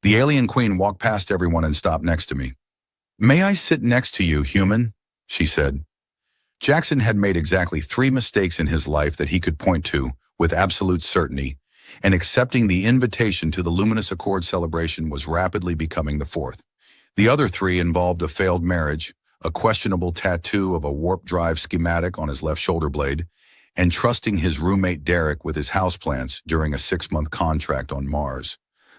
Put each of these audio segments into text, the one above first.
The alien queen walked past everyone and stopped next to me. "May I sit next to you, human?" she said. Jackson had made exactly 3 mistakes in his life that he could point to with absolute certainty, and accepting the invitation to the Luminous Accord celebration was rapidly becoming the 4th. The other 3 involved a failed marriage, a questionable tattoo of a warp drive schematic on his left shoulder blade, and trusting his roommate Derek with his houseplants during a 6-month contract on Mars.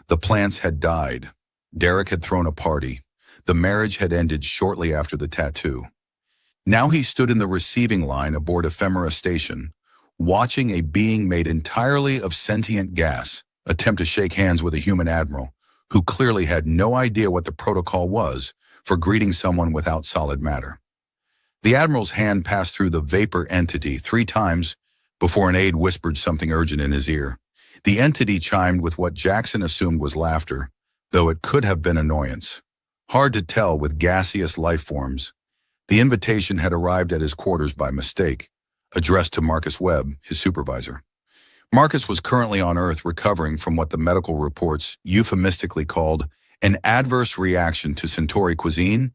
The plants had died. Derek had thrown a party. The marriage had ended shortly after the tattoo. Now he stood in the receiving line aboard Ephemera Station, watching a being made entirely of sentient gas attempt to shake hands with a human admiral who clearly had no idea what the protocol was for greeting someone without solid matter. The admiral's hand passed through the vapor entity 3 times before an aide whispered something urgent in his ear. The entity chimed with what Jackson assumed was laughter, though it could have been annoyance. Hard to tell with gaseous life forms. The invitation had arrived at his quarters by mistake, addressed to Marcus Webb, his supervisor. Marcus was currently on Earth recovering from what the medical reports euphemistically called an adverse reaction to Centauri cuisine,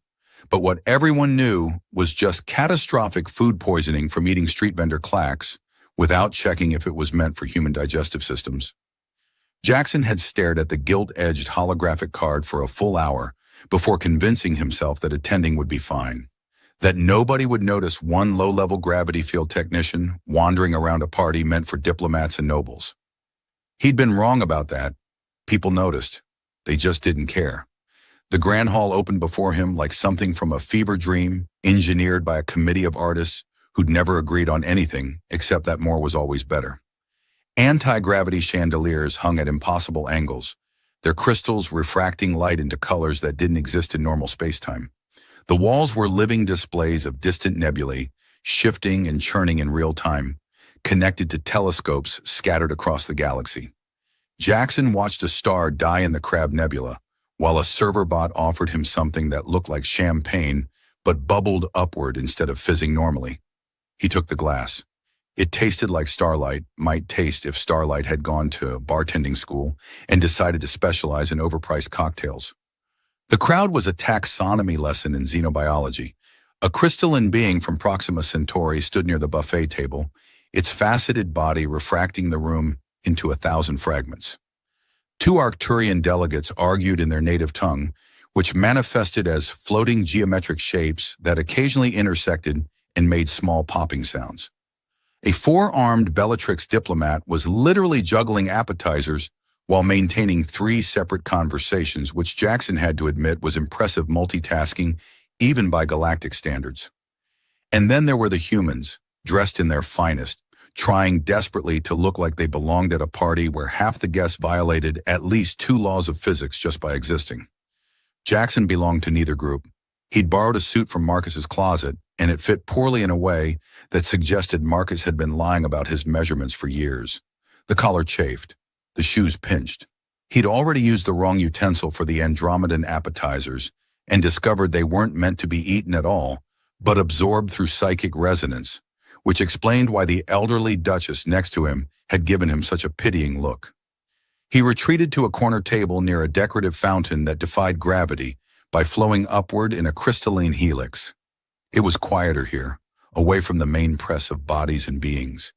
but what everyone knew was just catastrophic food poisoning from eating street vendor clacks without checking if it was meant for human digestive systems. Jackson had stared at the gilt-edged holographic card for a full hour before convincing himself that attending would be fine, that nobody would notice one low-level gravity field technician wandering around a party meant for diplomats and nobles. He'd been wrong about that. People noticed. They just didn't care. The grand hall opened before him like something from a fever dream, engineered by a committee of artists who'd never agreed on anything except that more was always better. Anti-gravity chandeliers hung at impossible angles, their crystals refracting light into colors that didn't exist in normal spacetime. The walls were living displays of distant nebulae, shifting and churning in real time, connected to telescopes scattered across the galaxy. Jackson watched a star die in the Crab Nebula, while a server bot offered him something that looked like champagne, but bubbled upward instead of fizzing normally. He took the glass. It tasted like Starlight might taste if Starlight had gone to bartending school and decided to specialize in overpriced cocktails. The crowd was a taxonomy lesson in xenobiology. A crystalline being from Proxima Centauri stood near the buffet table, its faceted body refracting the room into 1,000 fragments. 2 Arcturian delegates argued in their native tongue, which manifested as floating geometric shapes that occasionally intersected and made small popping sounds. A 4-armed Bellatrix diplomat was literally juggling appetizers while maintaining 3 separate conversations, which Jackson had to admit was impressive multitasking, even by galactic standards. And then there were the humans, dressed in their finest, trying desperately to look like they belonged at a party where half the guests violated at least 2 laws of physics just by existing. Jackson belonged to neither group. He'd borrowed a suit from Marcus's closet, and it fit poorly in a way that suggested Marcus had been lying about his measurements for years. The collar chafed. The shoes pinched. He'd already used the wrong utensil for the Andromedan appetizers and discovered they weren't meant to be eaten at all, but absorbed through psychic resonance, which explained why the elderly Duchess next to him had given him such a pitying look. He retreated to a corner table near a decorative fountain that defied gravity by flowing upward in a crystalline helix. It was quieter here, away from the main press of bodies and beings.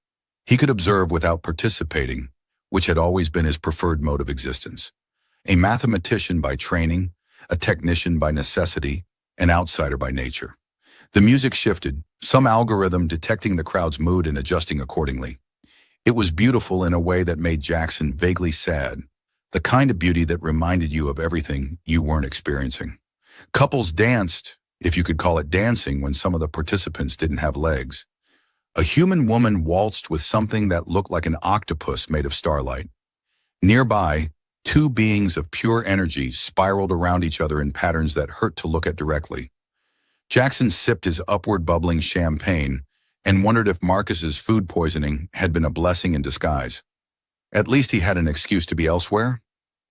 He could observe without participating, which had always been his preferred mode of existence. A mathematician by training, a technician by necessity, an outsider by nature. The music shifted, some algorithm detecting the crowd's mood and adjusting accordingly. It was beautiful in a way that made Jackson vaguely sad, the kind of beauty that reminded you of everything you weren't experiencing. Couples danced, if you could call it dancing, when some of the participants didn't have legs. A human woman waltzed with something that looked like an octopus made of starlight. Nearby, 2 beings of pure energy spiraled around each other in patterns that hurt to look at directly. Jackson sipped his upward bubbling champagne and wondered if Marcus's food poisoning had been a blessing in disguise. At least he had an excuse to be elsewhere.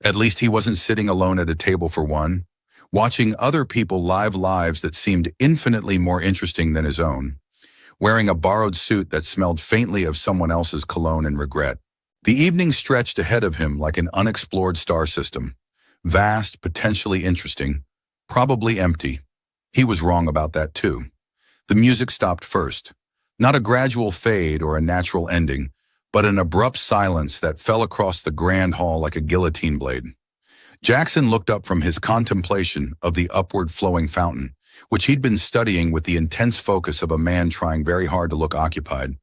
At least he wasn't sitting alone at a table for one, watching other people live lives that seemed infinitely more interesting than his own, wearing a borrowed suit that smelled faintly of someone else's cologne and regret. The evening stretched ahead of him like an unexplored star system, Vast, potentially interesting, probably empty. He was wrong about that too. The music stopped first. Not a gradual fade or a natural ending, but an abrupt silence that fell across the grand hall like a guillotine blade. Jackson looked up from his contemplation of the upward flowing fountain, which he'd been studying with the intense focus of a man trying very hard to look occupied,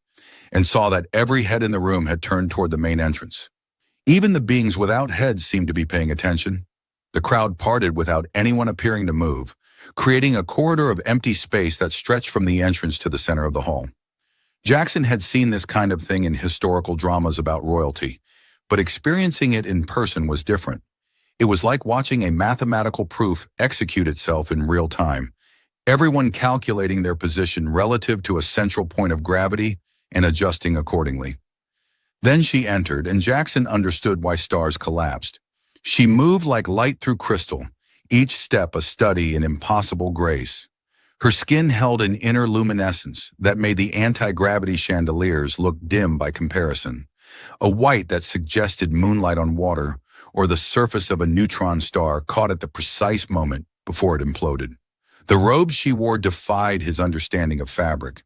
and saw that every head in the room had turned toward the main entrance. Even the beings without heads seemed to be paying attention. The crowd parted without anyone appearing to move, creating a corridor of empty space that stretched from the entrance to the center of the hall. Jackson had seen this kind of thing in historical dramas about royalty, but experiencing it in person was different. It was like watching a mathematical proof execute itself in real time, everyone calculating their position relative to a central point of gravity and adjusting accordingly. Then she entered, and Jackson understood why stars collapsed. She moved like light through crystal, each step a study in impossible grace. Her skin held an inner luminescence that made the anti-gravity chandeliers look dim by comparison, a white that suggested moonlight on water or the surface of a neutron star caught at the precise moment before it imploded. The robes she wore defied his understanding of fabric.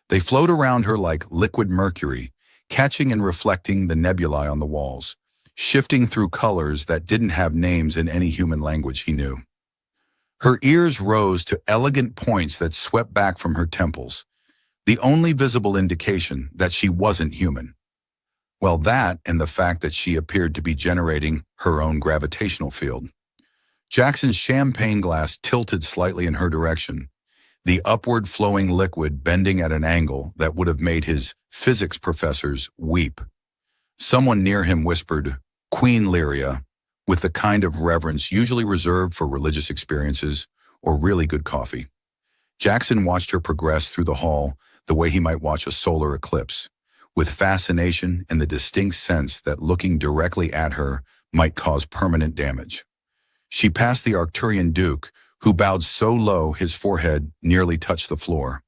They flowed around her like liquid mercury, catching and reflecting the nebulae on the walls, shifting through colors that didn't have names in any human language he knew. Her ears rose to elegant points that swept back from her temples, the only visible indication that she wasn't human. Well, that and the fact that she appeared to be generating her own gravitational field. Jackson's champagne glass tilted slightly in her direction, the upward flowing liquid bending at an angle that would have made his physics professors weep. Someone near him whispered, "Queen Lyria," with the kind of reverence usually reserved for religious experiences or really good coffee. Jackson watched her progress through the hall the way he might watch a solar eclipse, with fascination and the distinct sense that looking directly at her might cause permanent damage. She passed the Arcturian Duke, who bowed so low his forehead nearly touched the floor.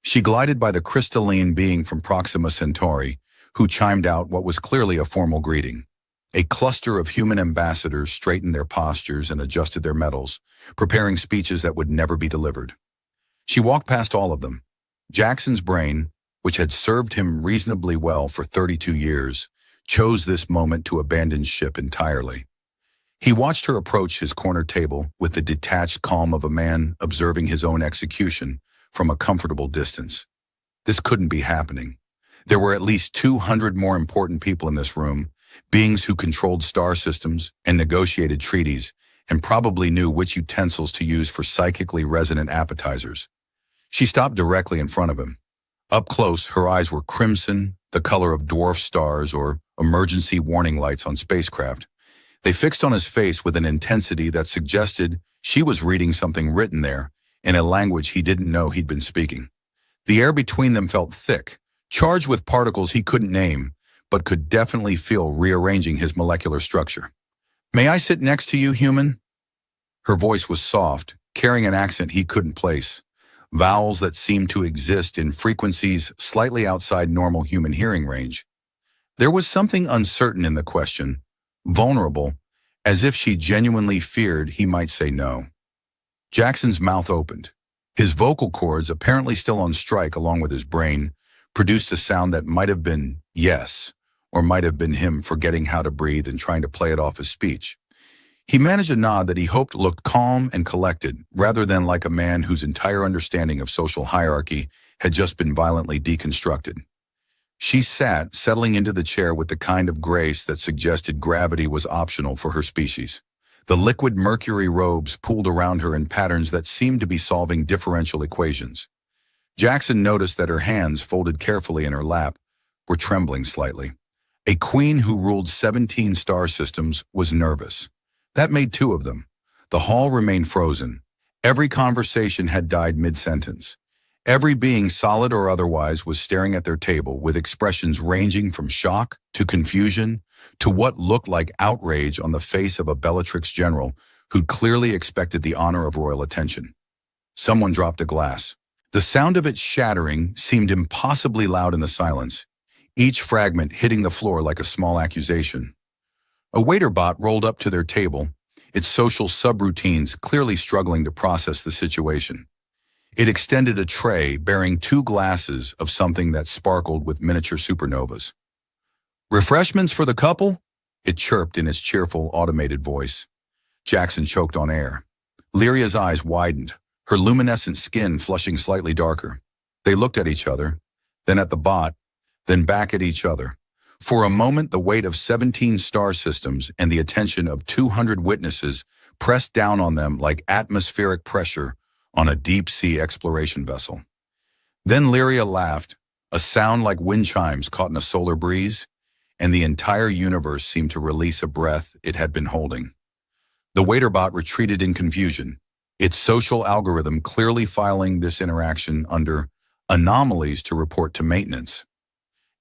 She glided by the crystalline being from Proxima Centauri, who chimed out what was clearly a formal greeting. A cluster of human ambassadors straightened their postures and adjusted their medals, preparing speeches that would never be delivered. She walked past all of them. Jackson's brain, which had served him reasonably well for 32 years, chose this moment to abandon ship entirely. He watched her approach his corner table with the detached calm of a man observing his own execution from a comfortable distance. This couldn't be happening. There were at least 200 more important people in this room, beings who controlled star systems and negotiated treaties and probably knew which utensils to use for psychically resonant appetizers. She stopped directly in front of him. Up close, her eyes were crimson, the color of dwarf stars or emergency warning lights on spacecraft. They fixed on his face with an intensity that suggested she was reading something written there in a language he didn't know he'd been speaking. The air between them felt thick, charged with particles he couldn't name, but could definitely feel rearranging his molecular structure. "May I sit next to you, human?" Her voice was soft, carrying an accent he couldn't place, vowels that seemed to exist in frequencies slightly outside normal human hearing range. There was something uncertain in the question, vulnerable, as if she genuinely feared he might say no. Jackson's mouth opened. His vocal cords, apparently still on strike along with his brain, produced a sound that might have been yes, or might have been him forgetting how to breathe and trying to play it off as speech. He managed a nod that he hoped looked calm and collected, rather than like a man whose entire understanding of social hierarchy had just been violently deconstructed. She sat, settling into the chair with the kind of grace that suggested gravity was optional for her species. The liquid mercury robes pooled around her in patterns that seemed to be solving differential equations. Jackson noticed that her hands, folded carefully in her lap, were trembling slightly. A queen who ruled 17 star systems was nervous. That made two of them. The hall remained frozen. Every conversation had died mid-sentence. Every being, solid or otherwise, was staring at their table with expressions ranging from shock to confusion to what looked like outrage on the face of a Bellatrix general who'd clearly expected the honor of royal attention. Someone dropped a glass. The sound of it shattering seemed impossibly loud in the silence, each fragment hitting the floor like a small accusation. A waiter bot rolled up to their table, its social subroutines clearly struggling to process the situation. It extended a tray bearing 2 glasses of something that sparkled with miniature supernovas. "Refreshments for the couple?" It chirped in its cheerful, automated voice. Jackson choked on air. Lyria's eyes widened, her luminescent skin flushing slightly darker. They looked at each other, then at the bot, then back at each other. For a moment, the weight of 17 star systems and the attention of 200 witnesses pressed down on them like atmospheric pressure on a deep-sea exploration vessel. Then Lyria laughed, a sound like wind chimes caught in a solar breeze, and the entire universe seemed to release a breath it had been holding. The waiterbot retreated in confusion, its social algorithm clearly filing this interaction under anomalies to report to maintenance.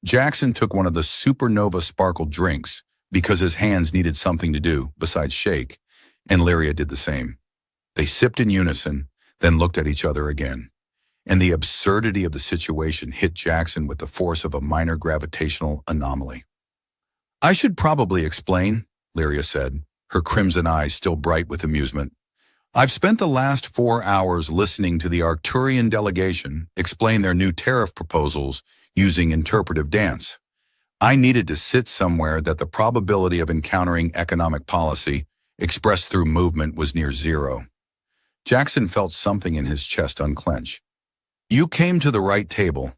Jackson took one of the supernova sparkled drinks because his hands needed something to do besides shake, and Lyria did the same. They sipped in unison, then looked at each other again. And the absurdity of the situation hit Jackson with the force of a minor gravitational anomaly. "I should probably explain," Lyria said, her crimson eyes still bright with amusement. "I've spent the last 4 hours listening to the Arcturian delegation explain their new tariff proposals using interpretive dance. I needed to sit somewhere that the probability of encountering economic policy expressed through movement was near zero." Jackson felt something in his chest unclench. "You came to the right table.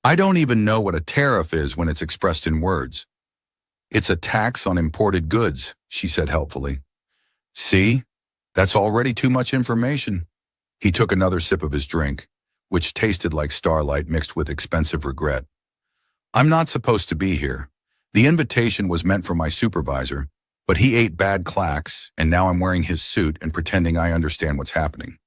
I don't even know what a tariff is when it's expressed in words." "It's a tax on imported goods," she said helpfully. "See? That's already too much information." He took another sip of his drink, which tasted like starlight mixed with expensive regret. "I'm not supposed to be here. The invitation was meant for my supervisor, but he ate bad clacks, and now I'm wearing his suit and pretending I understand what's happening."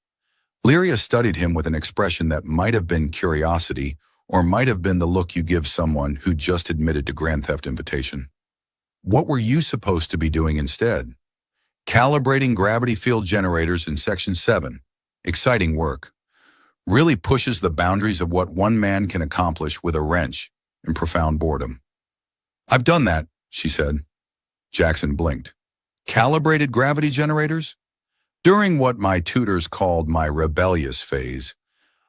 Lyria studied him with an expression that might have been curiosity or might have been the look you give someone who just admitted to grand theft invitation. "What were you supposed to be doing instead?" "Calibrating gravity field generators in Section 7. Exciting work. Really pushes the boundaries of what one man can accomplish with a wrench and profound boredom." "I've done that," she said. Jackson blinked. "Calibrated gravity generators?" "During what my tutors called my rebellious phase,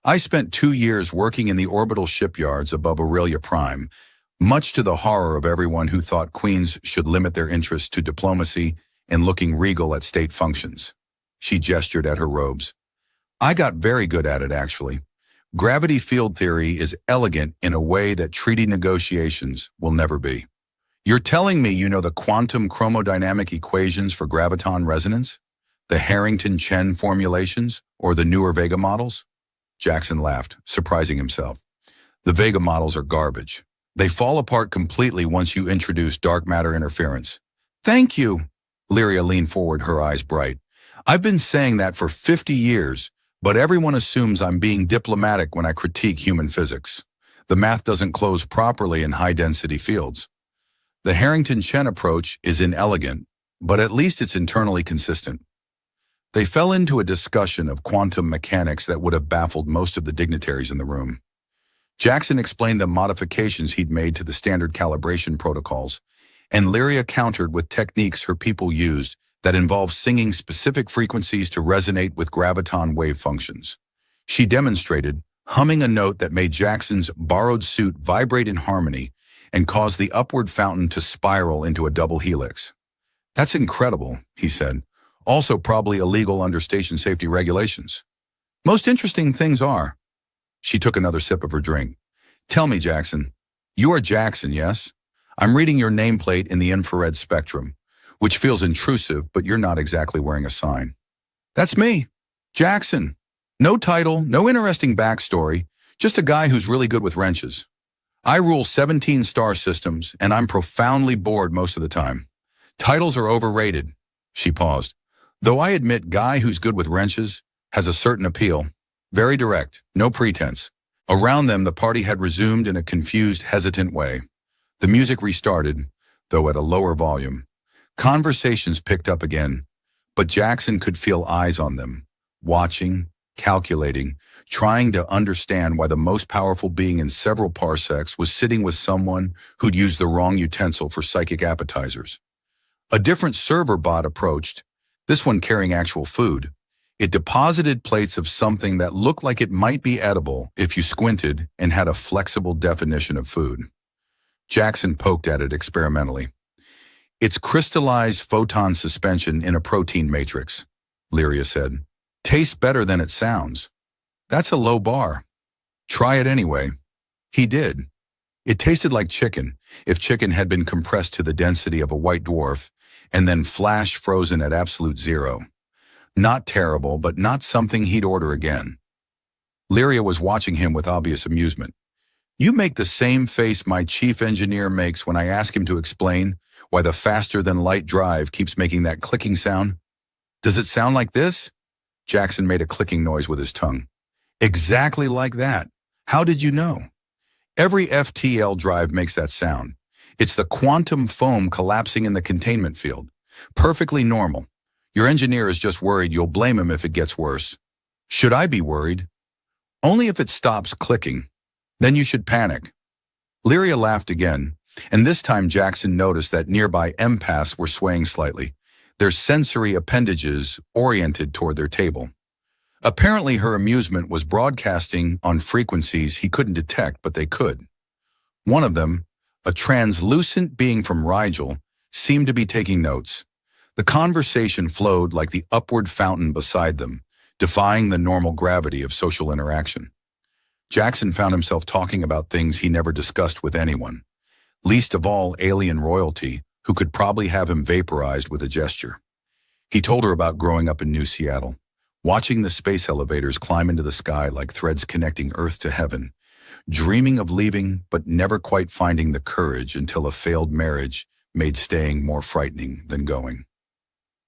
I spent 2 years working in the orbital shipyards above Aurelia Prime, much to the horror of everyone who thought queens should limit their interests to diplomacy and looking regal at state functions." She gestured at her robes. "I got very good at it, actually. Gravity field theory is elegant in a way that treaty negotiations will never be." "You're telling me you know the quantum chromodynamic equations for graviton resonance? The Harrington-Chen formulations, or the newer Vega models?" Jackson laughed, surprising himself. "The Vega models are garbage. They fall apart completely once you introduce dark matter interference." "Thank you." Lyria leaned forward, her eyes bright. "I've been saying that for 50 years, but everyone assumes I'm being diplomatic when I critique human physics. The math doesn't close properly in high-density fields. The Harrington-Chen approach is inelegant, but at least it's internally consistent." They fell into a discussion of quantum mechanics that would have baffled most of the dignitaries in the room. Jackson explained the modifications he'd made to the standard calibration protocols, and Lyria countered with techniques her people used that involved singing specific frequencies to resonate with graviton wave functions. She demonstrated, humming a note that made Jackson's borrowed suit vibrate in harmony and caused the upward fountain to spiral into a double helix. "That's incredible," he said. "Also probably illegal under station safety regulations." "Most interesting things are." She took another sip of her drink. "Tell me, Jackson. You are Jackson, yes? I'm reading your nameplate in the infrared spectrum, which feels intrusive, but you're not exactly wearing a sign." "That's me. Jackson. No title, no interesting backstory, just a guy who's really good with wrenches. I rule 17 star systems, and I'm profoundly bored most of the time. Titles are overrated." She paused. "Though I admit guy who's good with wrenches has a certain appeal. Very direct, no pretense." Around them, the party had resumed in a confused, hesitant way. The music restarted, though at a lower volume. Conversations picked up again, but Jackson could feel eyes on them, watching, calculating, trying to understand why the most powerful being in several parsecs was sitting with someone who'd used the wrong utensil for psychic appetizers. A different server bot approached, this one carrying actual food. It deposited plates of something that looked like it might be edible if you squinted and had a flexible definition of food. Jackson poked at it experimentally. It's crystallized photon suspension in a protein matrix, Lyria said. Tastes better than it sounds. That's a low bar. Try it anyway. He did. It tasted like chicken, if chicken had been compressed to the density of a white dwarf and then flash frozen at absolute zero. Not terrible, but not something he'd order again. Lyria was watching him with obvious amusement. You make the same face my chief engineer makes when I ask him to explain why the faster-than-light drive keeps making that clicking sound. Does it sound like this? Jackson made a clicking noise with his tongue. Exactly like that. How did you know? Every FTL drive makes that sound. It's the quantum foam collapsing in the containment field. Perfectly normal. Your engineer is just worried you'll blame him if it gets worse. Should I be worried? Only if it stops clicking. Then you should panic. Lyria laughed again, and this time Jackson noticed that nearby empaths were swaying slightly, their sensory appendages oriented toward their table. Apparently her amusement was broadcasting on frequencies he couldn't detect, but they could. One of them, a translucent being from Rigel, seemed to be taking notes. The conversation flowed like the upward fountain beside them, defying the normal gravity of social interaction. Jackson found himself talking about things he never discussed with anyone, least of all alien royalty, who could probably have him vaporized with a gesture. He told her about growing up in New Seattle, watching the space elevators climb into the sky like threads connecting Earth to heaven, dreaming of leaving but never quite finding the courage until a failed marriage made staying more frightening than going.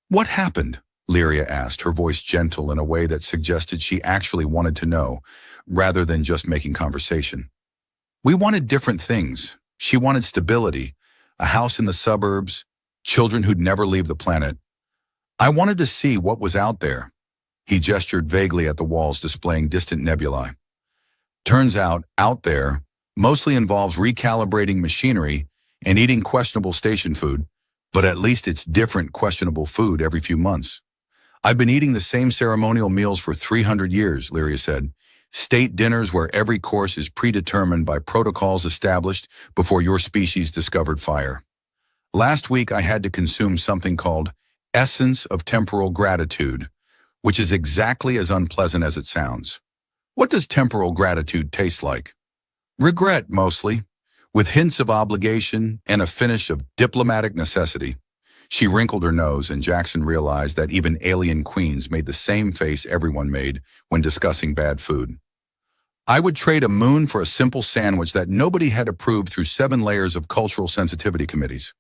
What happened? Lyria asked, her voice gentle in a way that suggested she actually wanted to know, rather than just making conversation. We wanted different things. She wanted stability, a house in the suburbs, children who'd never leave the planet. I wanted to see what was out there. He gestured vaguely at the walls displaying distant nebulae. Turns out there mostly involves recalibrating machinery and eating questionable station food, but at least it's different questionable food every few months. I've been eating the same ceremonial meals for 300 years, Lyria said. State dinners where every course is predetermined by protocols established before your species discovered fire. Last week I had to consume something called essence of temporal gratitude, which is exactly as unpleasant as it sounds. What does temporal gratitude taste like? Regret, mostly, with hints of obligation and a finish of diplomatic necessity. She wrinkled her nose, and Jackson realized that even alien queens made the same face everyone made when discussing bad food. I would trade a moon for a simple sandwich that nobody had approved through 7 layers of cultural sensitivity committees.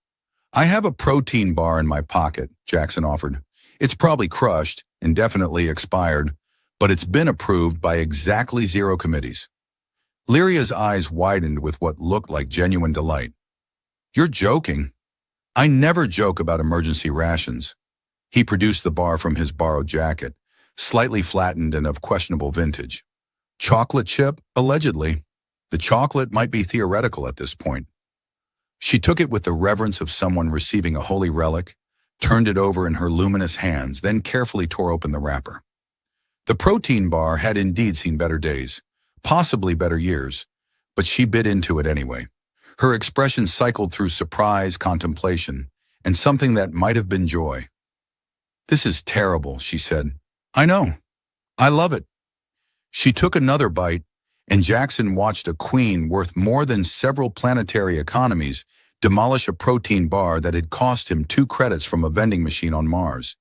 I have a protein bar in my pocket, Jackson offered. It's probably crushed and definitely expired, but it's been approved by exactly 0 committees. Lyria's eyes widened with what looked like genuine delight. You're joking. I never joke about emergency rations. He produced the bar from his borrowed jacket, slightly flattened and of questionable vintage. Chocolate chip, allegedly. The chocolate might be theoretical at this point. She took it with the reverence of someone receiving a holy relic, turned it over in her luminous hands, then carefully tore open the wrapper. The protein bar had indeed seen better days, possibly better years, but she bit into it anyway. Her expression cycled through surprise, contemplation, and something that might have been joy. This is terrible, she said. I know. I love it. She took another bite, and Jackson watched a queen worth more than several planetary economies demolish a protein bar that had cost him 2 credits from a vending machine on Mars.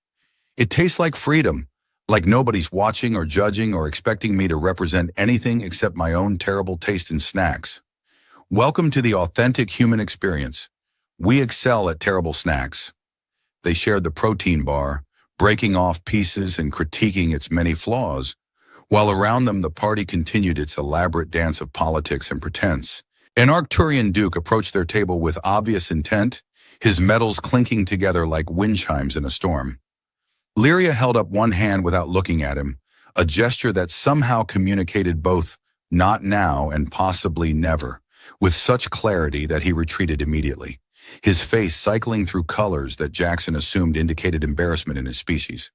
It tastes like freedom, like nobody's watching or judging or expecting me to represent anything except my own terrible taste in snacks. Welcome to the authentic human experience. We excel at terrible snacks. They shared the protein bar, breaking off pieces and critiquing its many flaws, while around them the party continued its elaborate dance of politics and pretense. An Arcturian duke approached their table with obvious intent, his metals clinking together like wind chimes in a storm. Lyria held up one hand without looking at him, a gesture that somehow communicated both not now and possibly never, with such clarity that he retreated immediately. his face cycling through colors that Jackson assumed indicated embarrassment in his species.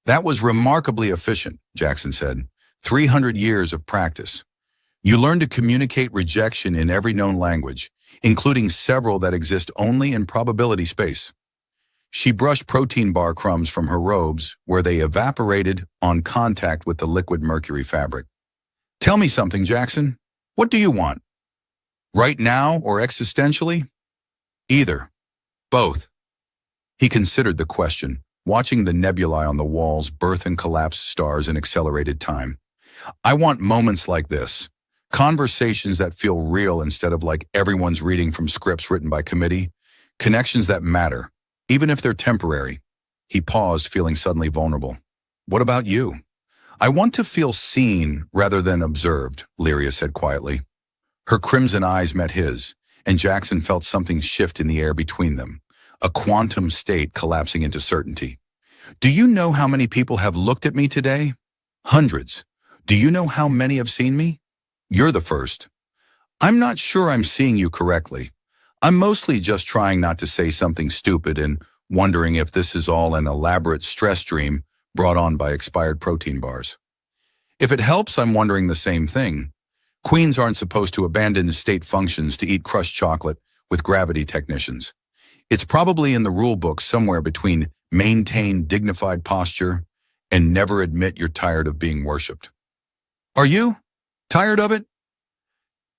That was remarkably efficient, Jackson said. 300 years of practice. You learn to communicate rejection in every known language, including several that exist only in probability space. She brushed protein bar crumbs from her robes where they evaporated on contact with the liquid mercury fabric. Tell me something, Jackson. What do you want? Right now or existentially? Either. Both. He considered the question, watching the nebulae on the walls birth and collapse stars in accelerated time. I want moments like this. Conversations that feel real instead of like everyone's reading from scripts written by committee. Connections that matter, even if they're temporary. He paused, feeling suddenly vulnerable. What about you? I want to feel seen rather than observed, Lyria said quietly. Her crimson eyes met his, and Jackson felt something shift in the air between them, a quantum state collapsing into certainty. Do you know how many people have looked at me today? Hundreds. Do you know how many have seen me? You're the first. I'm not sure I'm seeing you correctly. I'm mostly just trying not to say something stupid and wondering if this is all an elaborate stress dream brought on by expired protein bars. If it helps, I'm wondering the same thing. Queens aren't supposed to abandon state functions to eat crushed chocolate with gravity technicians. It's probably in the rule book somewhere between maintain dignified posture and never admit you're tired of being worshipped. Are you? Tired of it?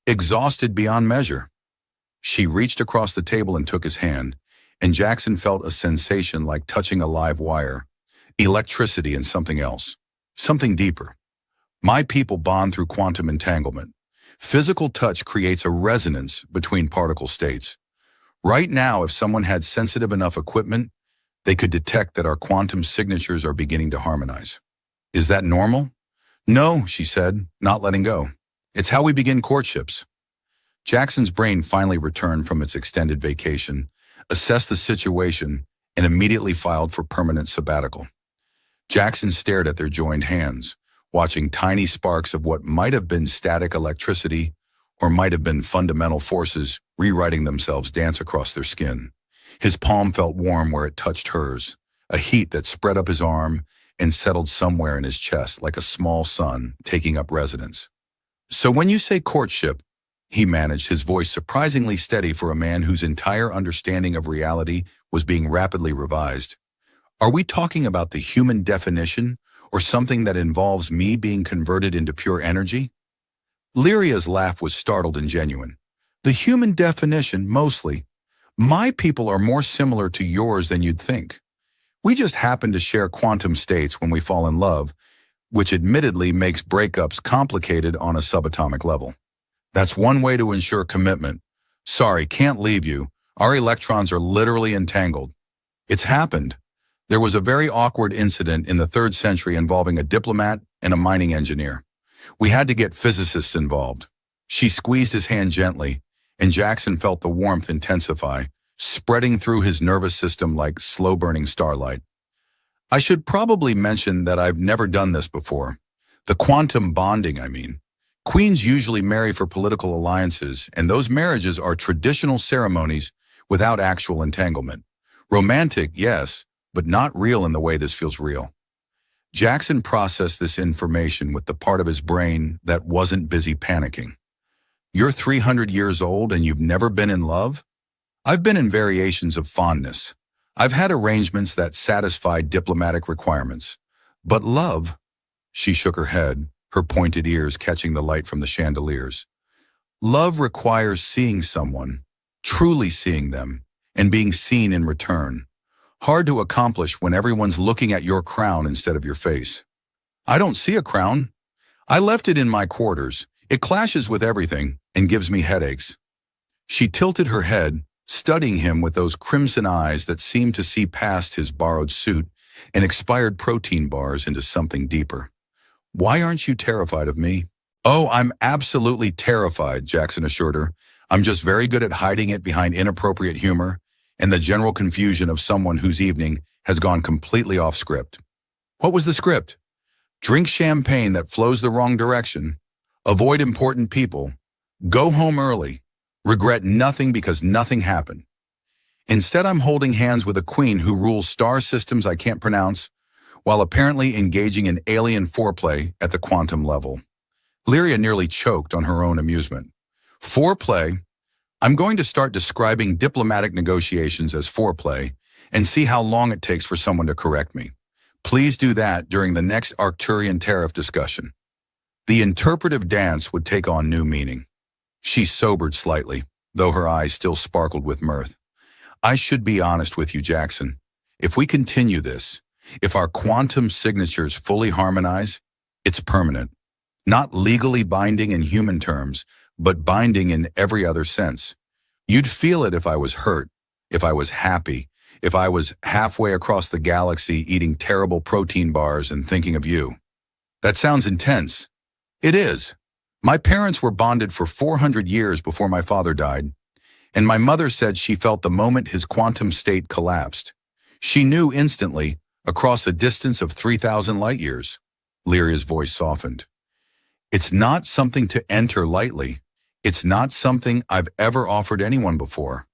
Exhausted beyond measure. She reached across the table and took his hand, and Jackson felt a sensation like touching a live wire, electricity and something else, something deeper. My people bond through quantum entanglement. Physical touch creates a resonance between particle states. Right now, if someone had sensitive enough equipment, they could detect that our quantum signatures are beginning to harmonize. Is that normal? No, she said, not letting go. It's how we begin courtships. Jackson's brain finally returned from its extended vacation, assessed the situation, and immediately filed for permanent sabbatical. Jackson stared at their joined hands, watching tiny sparks of what might have been static electricity or might have been fundamental forces rewriting themselves dance across their skin. His palm felt warm where it touched hers, a heat that spread up his arm and settled somewhere in his chest like a small sun taking up residence. So when you say courtship, he managed, his voice surprisingly steady for a man whose entire understanding of reality was being rapidly revised. Are we talking about the human definition or something that involves me being converted into pure energy? Lyria's laugh was startled and genuine. The human definition, mostly. My people are more similar to yours than you'd think. We just happen to share quantum states when we fall in love, which admittedly makes breakups complicated on a subatomic level. That's one way to ensure commitment. Sorry, can't leave you. Our electrons are literally entangled. It's happened. There was a very awkward incident in the 3rd century involving a diplomat and a mining engineer. We had to get physicists involved. She squeezed his hand gently, and Jackson felt the warmth intensify, spreading through his nervous system like slow-burning starlight. I should probably mention that I've never done this before. The quantum bonding, I mean. Queens usually marry for political alliances, and those marriages are traditional ceremonies without actual entanglement. Romantic, yes, but not real in the way this feels real. Jackson processed this information with the part of his brain that wasn't busy panicking. You're 300 years old and you've never been in love? I've been in variations of fondness. I've had arrangements that satisfied diplomatic requirements. But love, she shook her head, her pointed ears catching the light from the chandeliers. Love requires seeing someone, truly seeing them, and being seen in return. Hard to accomplish when everyone's looking at your crown instead of your face. I don't see a crown. I left it in my quarters. It clashes with everything and gives me headaches. She tilted her head, studying him with those crimson eyes that seemed to see past his borrowed suit and expired protein bars into something deeper. Why aren't you terrified of me? Oh, I'm absolutely terrified, Jackson assured her. I'm just very good at hiding it behind inappropriate humor and the general confusion of someone whose evening has gone completely off script. What was the script? Drink champagne that flows the wrong direction, avoid important people, go home early, regret nothing because nothing happened. Instead, I'm holding hands with a queen who rules star systems I can't pronounce, while apparently engaging in alien foreplay at the quantum level. Lyria nearly choked on her own amusement. Foreplay? I'm going to start describing diplomatic negotiations as foreplay and see how long it takes for someone to correct me. Please do that during the next Arcturian tariff discussion. The interpretive dance would take on new meaning. She sobered slightly, though her eyes still sparkled with mirth. I should be honest with you, Jackson. If we continue this, if our quantum signatures fully harmonize, it's permanent. Not legally binding in human terms, but binding in every other sense. You'd feel it if I was hurt, if I was happy, if I was halfway across the galaxy eating terrible protein bars and thinking of you. That sounds intense. It is. My parents were bonded for 400 years before my father died, and my mother said she felt the moment his quantum state collapsed. She knew instantly, across a distance of 3,000 light years. Lyria's voice softened. It's not something to enter lightly. It's not something I've ever offered anyone before.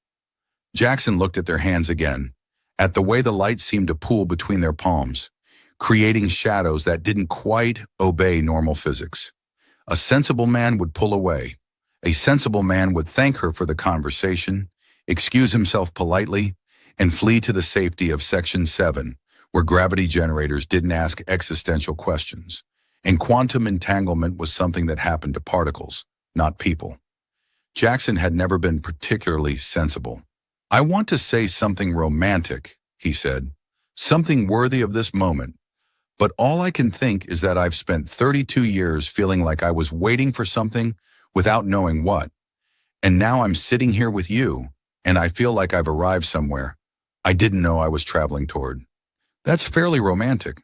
Jackson looked at their hands again, at the way the light seemed to pool between their palms, creating shadows that didn't quite obey normal physics. A sensible man would pull away. A sensible man would thank her for the conversation, excuse himself politely, and flee to the safety of Section 7, where gravity generators didn't ask existential questions. And quantum entanglement was something that happened to particles, not people. Jackson had never been particularly sensible. I want to say something romantic, he said, something worthy of this moment. But all I can think is that I've spent 32 years feeling like I was waiting for something without knowing what. And now I'm sitting here with you, and I feel like I've arrived somewhere I didn't know I was traveling toward. That's fairly romantic.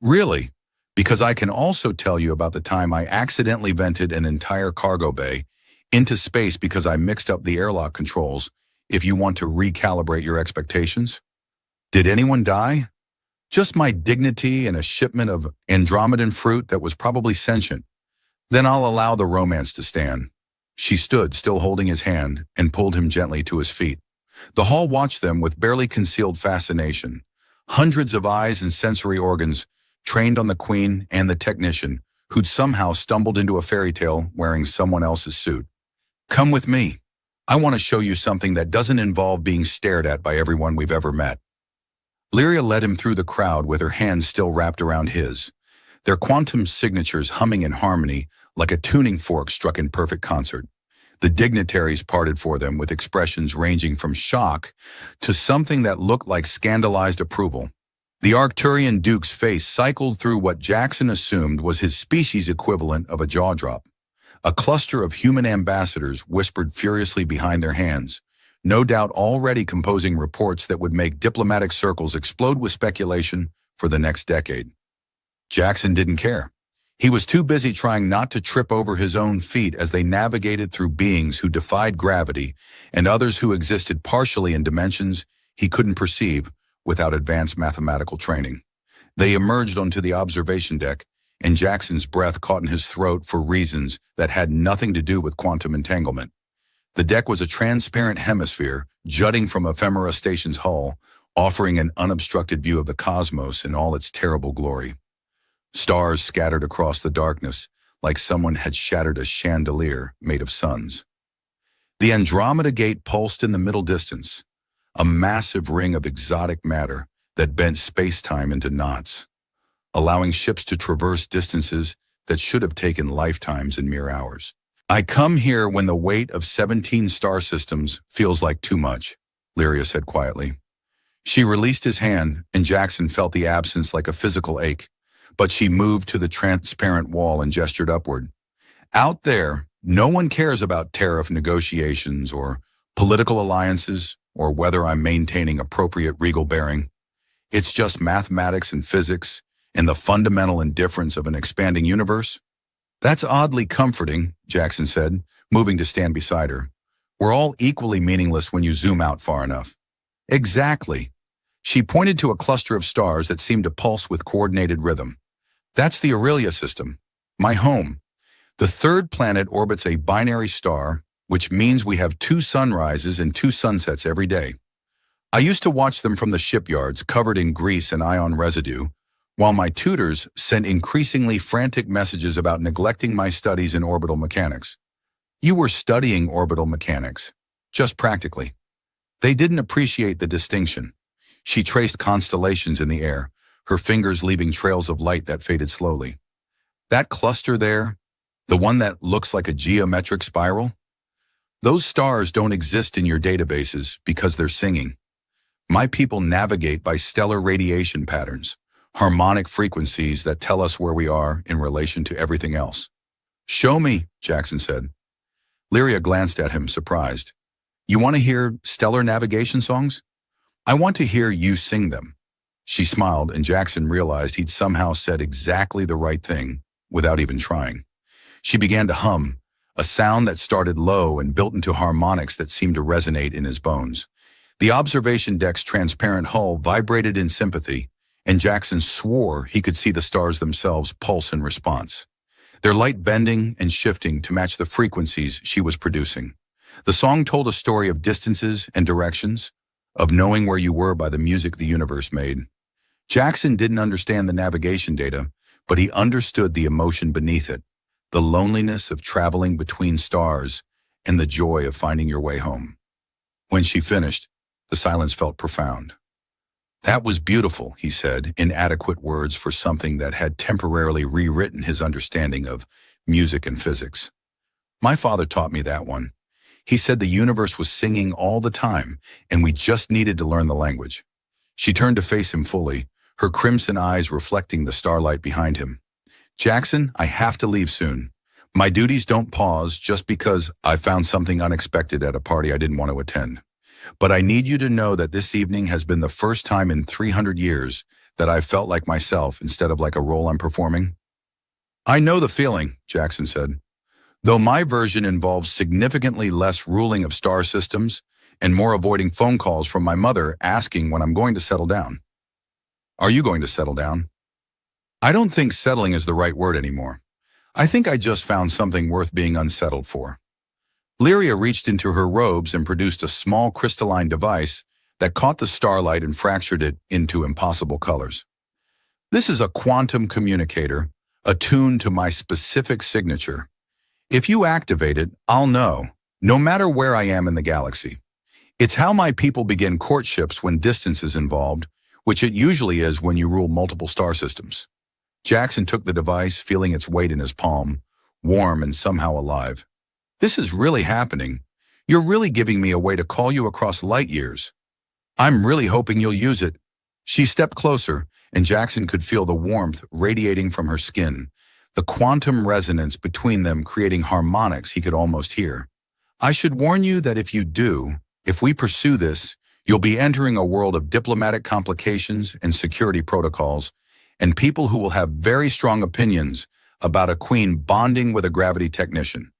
Really, because I can also tell you about the time I accidentally vented an entire cargo bay into space because I mixed up the airlock controls, if you want to recalibrate your expectations. Did anyone die? Just my dignity and a shipment of Andromedan fruit that was probably sentient. Then I'll allow the romance to stand. She stood, still holding his hand, and pulled him gently to his feet. The hall watched them with barely concealed fascination. Hundreds of eyes and sensory organs trained on the queen and the technician, who'd somehow stumbled into a fairy tale wearing someone else's suit. Come with me. I want to show you something that doesn't involve being stared at by everyone we've ever met. Lyria led him through the crowd with her hands still wrapped around his, their quantum signatures humming in harmony like a tuning fork struck in perfect concert. The dignitaries parted for them with expressions ranging from shock to something that looked like scandalized approval. The Arcturian duke's face cycled through what Jackson assumed was his species equivalent of a jaw drop. A cluster of human ambassadors whispered furiously behind their hands, no doubt already composing reports that would make diplomatic circles explode with speculation for the next decade. Jackson didn't care. He was too busy trying not to trip over his own feet as they navigated through beings who defied gravity and others who existed partially in dimensions he couldn't perceive without advanced mathematical training. They emerged onto the observation deck, and Jackson's breath caught in his throat for reasons that had nothing to do with quantum entanglement. The deck was a transparent hemisphere jutting from Ephemera Station's hull, offering an unobstructed view of the cosmos in all its terrible glory. Stars scattered across the darkness like someone had shattered a chandelier made of suns. The Andromeda Gate pulsed in the middle distance, a massive ring of exotic matter that bent space-time into knots, allowing ships to traverse distances that should have taken lifetimes in mere hours. I come here when the weight of 17 star systems feels like too much, Lyria said quietly. She released his hand, and Jackson felt the absence like a physical ache, but she moved to the transparent wall and gestured upward. Out there, no one cares about tariff negotiations or political alliances or whether I'm maintaining appropriate regal bearing. It's just mathematics and physics and the fundamental indifference of an expanding universe. That's oddly comforting, Jackson said, moving to stand beside her. We're all equally meaningless when you zoom out far enough. Exactly. She pointed to a cluster of stars that seemed to pulse with coordinated rhythm. That's the Aurelia system, my home. The third planet orbits a binary star, which means we have 2 sunrises and 2 sunsets every day. I used to watch them from the shipyards covered in grease and ion residue, while my tutors sent increasingly frantic messages about neglecting my studies in orbital mechanics. You were studying orbital mechanics, just practically. They didn't appreciate the distinction. She traced constellations in the air, her fingers leaving trails of light that faded slowly. That cluster there, the one that looks like a geometric spiral, those stars don't exist in your databases because they're singing. My people navigate by stellar radiation patterns, harmonic frequencies that tell us where we are in relation to everything else. Show me, Jackson said. Lyria glanced at him, surprised. You want to hear stellar navigation songs? I want to hear you sing them. She smiled, and Jackson realized he'd somehow said exactly the right thing without even trying. She began to hum, a sound that started low and built into harmonics that seemed to resonate in his bones. The observation deck's transparent hull vibrated in sympathy, and Jackson swore he could see the stars themselves pulse in response, their light bending and shifting to match the frequencies she was producing. The song told a story of distances and directions, of knowing where you were by the music the universe made. Jackson didn't understand the navigation data, but he understood the emotion beneath it, the loneliness of traveling between stars and the joy of finding your way home. When she finished, the silence felt profound. That was beautiful, he said, inadequate words for something that had temporarily rewritten his understanding of music and physics. My father taught me that one. He said the universe was singing all the time, and we just needed to learn the language. She turned to face him fully, her crimson eyes reflecting the starlight behind him. Jackson, I have to leave soon. My duties don't pause just because I found something unexpected at a party I didn't want to attend. But I need you to know that this evening has been the first time in 300 years that I've felt like myself instead of like a role I'm performing. I know the feeling, Jackson said. Though my version involves significantly less ruling of star systems and more avoiding phone calls from my mother asking when I'm going to settle down. Are you going to settle down? I don't think settling is the right word anymore. I think I just found something worth being unsettled for. Lyria reached into her robes and produced a small crystalline device that caught the starlight and fractured it into impossible colors. This is a quantum communicator, attuned to my specific signature. If you activate it, I'll know, no matter where I am in the galaxy. It's how my people begin courtships when distance is involved, which it usually is when you rule multiple star systems. Jackson took the device, feeling its weight in his palm, warm and somehow alive. This is really happening. You're really giving me a way to call you across light years. I'm really hoping you'll use it. She stepped closer, and Jackson could feel the warmth radiating from her skin, the quantum resonance between them creating harmonics he could almost hear. I should warn you that if we pursue this, you'll be entering a world of diplomatic complications and security protocols, and people who will have very strong opinions about a queen bonding with a gravity technician.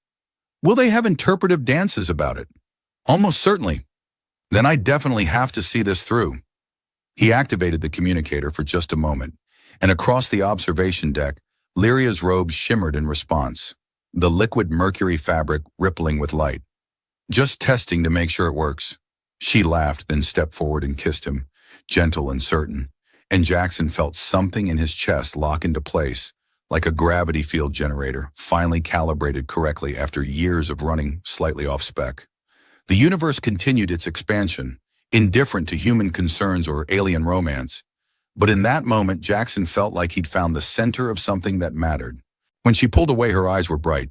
Will they have interpretive dances about it? Almost certainly. Then I definitely have to see this through. He activated the communicator for just a moment, and across the observation deck, Lyria's robes shimmered in response, the liquid mercury fabric rippling with light. Just testing to make sure it works. She laughed, then stepped forward and kissed him, gentle and certain, and Jackson felt something in his chest lock into place, like a gravity field generator, finally calibrated correctly after years of running slightly off spec. The universe continued its expansion, indifferent to human concerns or alien romance. But in that moment, Jackson felt like he'd found the center of something that mattered. When she pulled away, her eyes were bright.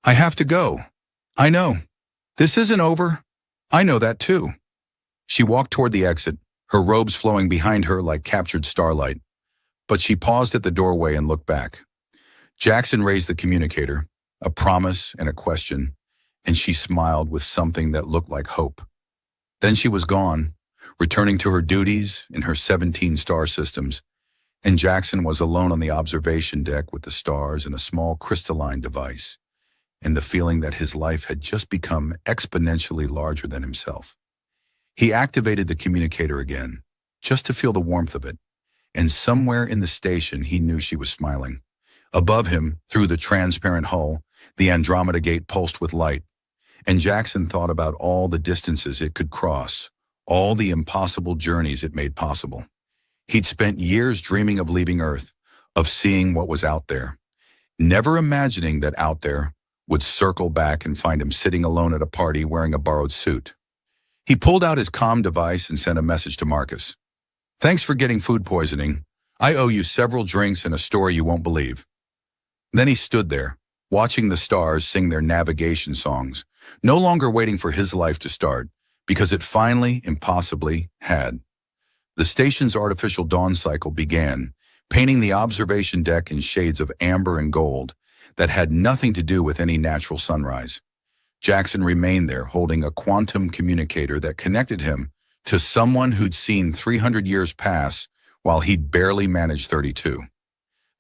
I have to go. I know. This isn't over. I know that too. She walked toward the exit, her robes flowing behind her like captured starlight. But she paused at the doorway and looked back. Jackson raised the communicator, a promise and a question, and she smiled with something that looked like hope. Then she was gone, returning to her duties in her 17 star systems, and Jackson was alone on the observation deck with the stars and a small crystalline device, and the feeling that his life had just become exponentially larger than himself. He activated the communicator again, just to feel the warmth of it, and somewhere in the station he knew she was smiling. Above him, through the transparent hull, the Andromeda Gate pulsed with light, and Jackson thought about all the distances it could cross, all the impossible journeys it made possible. He'd spent years dreaming of leaving Earth, of seeing what was out there, never imagining that out there would circle back and find him sitting alone at a party wearing a borrowed suit. He pulled out his comm device and sent a message to Marcus. "Thanks for getting food poisoning. I owe you several drinks and a story you won't believe." Then he stood there, watching the stars sing their navigation songs, no longer waiting for his life to start, because it finally, impossibly, had. The station's artificial dawn cycle began, painting the observation deck in shades of amber and gold that had nothing to do with any natural sunrise. Jackson remained there, holding a quantum communicator that connected him to someone who'd seen 300 years pass while he'd barely managed 32.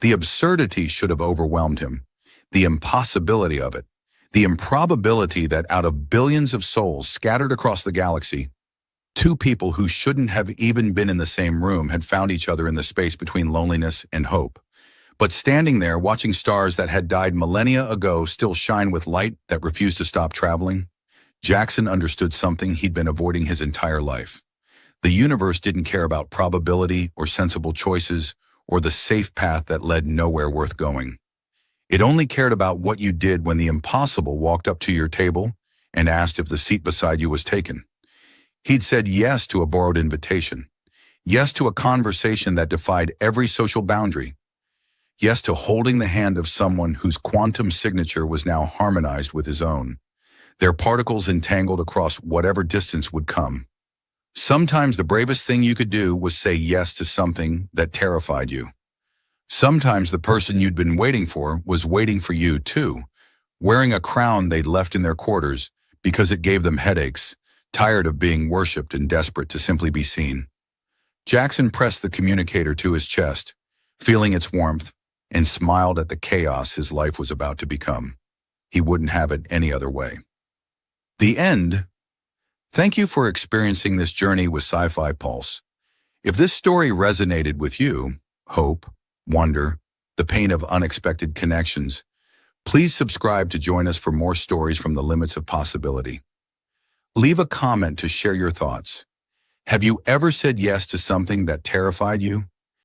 The absurdity should have overwhelmed him, the impossibility of it, the improbability that out of billions of souls scattered across the galaxy, two people who shouldn't have even been in the same room had found each other in the space between loneliness and hope. But standing there, watching stars that had died millennia ago still shine with light that refused to stop traveling, Jackson understood something he'd been avoiding his entire life. The universe didn't care about probability or sensible choices or the safe path that led nowhere worth going. It only cared about what you did when the impossible walked up to your table and asked if the seat beside you was taken. He'd said yes to a borrowed invitation, yes to a conversation that defied every social boundary, yes to holding the hand of someone whose quantum signature was now harmonized with his own, their particles entangled across whatever distance would come. Sometimes the bravest thing you could do was say yes to something that terrified you. Sometimes the person you'd been waiting for was waiting for you too, wearing a crown they'd left in their quarters because it gave them headaches, tired of being worshipped and desperate to simply be seen. Jackson pressed the communicator to his chest, feeling its warmth, and smiled at the chaos his life was about to become. He wouldn't have it any other way. The end. Thank you for experiencing this journey with Sci-Fi Pulse. If this story resonated with you, hope, wonder, the pain of unexpected connections, please subscribe to join us for more stories from the limits of possibility. Leave a comment to share your thoughts. Have you ever said yes to something that terrified you?